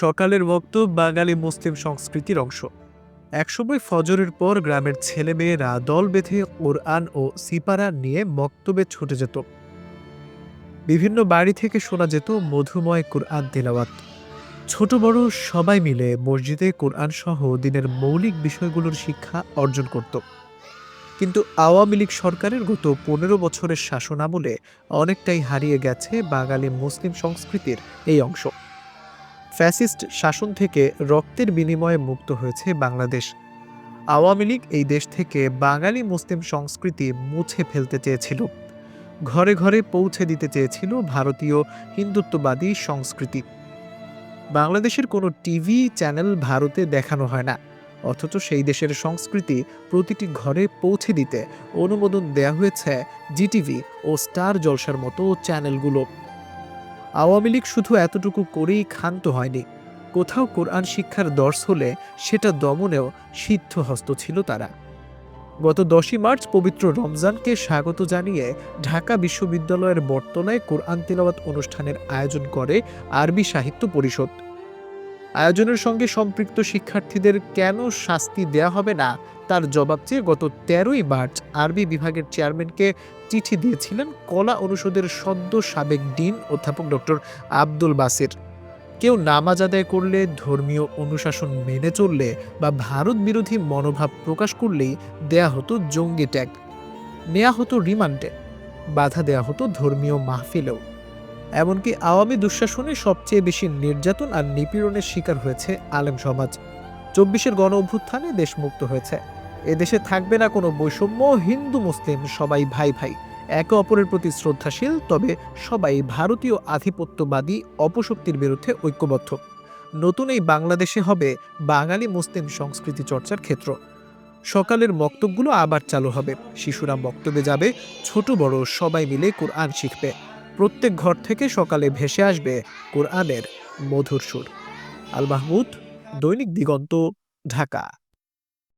সকালের বক্তব্য বাঙালি মুসলিম সংস্কৃতির অংশ। একসময় ফজরের পর গ্রামের ছেলেমেয়েরা দল বেঁধে কোরআন ও সিপারা নিয়ে মক্তবে ছুটে যেত। বিভিন্ন বাড়ি থেকে শোনা যেত মধুময় কোরআন তেলাওয়াত। ছোট বড় সবাই মিলে মসজিদে কোরআন সহ দিনের মৌলিক বিষয়গুলোর শিক্ষা অর্জন করত। কিন্তু আওয়ামী লীগ সরকারের গত ১৫ বছরের শাসনামলে অনেকটাই হারিয়ে গেছে বাঙালি মুসলিম সংস্কৃতির এই অংশ। ফ্যাসিস্ট শাসন থেকে রক্তের বিনিময়ে মুক্ত হয়েছে বাংলাদেশ। আওয়ামী লীগ এই দেশ থেকে বাঙালি মুসলিম সংস্কৃতি মুছে ফেলতে চেয়েছিল। ঘরে ঘরে পৌঁছে দিতে চেয়েছিল ভারতীয় হিন্দুত্ববাদী সংস্কৃতি। বাংলাদেশের কোনো টিভি চ্যানেল ভারতে দেখানো হয় না, অথচ সেই দেশের সংস্কৃতি প্রতিটি ঘরে পৌঁছে দিতে অনুমোদন দেয়া হয়েছে জিটিভি ও স্টার জলসার মতো চ্যানেলগুলো। আওয়ামী লীগ শুধু এতটুকু করেই ক্ষান্ত হয়নি, কোথাও কোরআন শিক্ষার দর্শ হলে সেটা দমনেও সিদ্ধহস্ত ছিল তারা। গত ১০ই মার্চ পবিত্র রমজানকে স্বাগত জানিয়ে ঢাকা বিশ্ববিদ্যালয়ের বটতলায় কোরআন তিলাওয়াত অনুষ্ঠানের আয়োজন করে আরবি সাহিত্য পরিষদ। আয়োজনের সঙ্গে সম্পৃক্ত শিক্ষার্থীদের কেন শাস্তি দেয়া হবে না তার জবাব চেয়ে গত ১৩ই মার্চ আরবি বিভাগের চেয়ারম্যানকে চিঠি দিয়েছিলেন কলা অনুষদের সদ্য সাবেক ডিন অধ্যাপক ডক্টর আব্দুল বাসির। কেউ নামাজ আদায় করলে, ধর্মীয় অনুশাসন মেনে চললে বা ভারত বিরোধী মনোভাব প্রকাশ করলেই দেয়া হতো জঙ্গি ট্যাগ, নেওয়া হতো রিমান্ডে, বাধা দেয়া হতো ধর্মীয় মাহফিলেও। এমনকি আওয়ামী দুঃশাসনে সবচেয়ে বেশি নির্যাতন আর নিপীড়নের শিকার হয়েছে আলেম সমাজ। ২৪-এর গণ অভ্যুত্থানে দেশ মুক্ত হয়েছে। এদেশে থাকবে না কোনো বৈষম্য, হিন্দু মুসলিম সবাই ভাই ভাই, একে অপরের প্রতি শ্রদ্ধাশীল, তবে সবাই ভারতীয় আধিপত্যবাদী অপশক্তির বিরুদ্ধে ঐক্যবদ্ধ। নতুন এই বাংলাদেশে হবে বাঙালি মুসলিম সংস্কৃতি চর্চার ক্ষেত্র। সকালের মক্তবগুলো আবার চালু হবে, শিশুরা মক্তবে যাবে, ছোট বড় সবাই মিলে কোরআন শিখবে। প্রত্যেক ঘর থেকে সকালে ভেসে আসবে কোরআনের মধুর সুর। আল মাহমুদ, দৈনিক দিগন্ত, ঢাকা।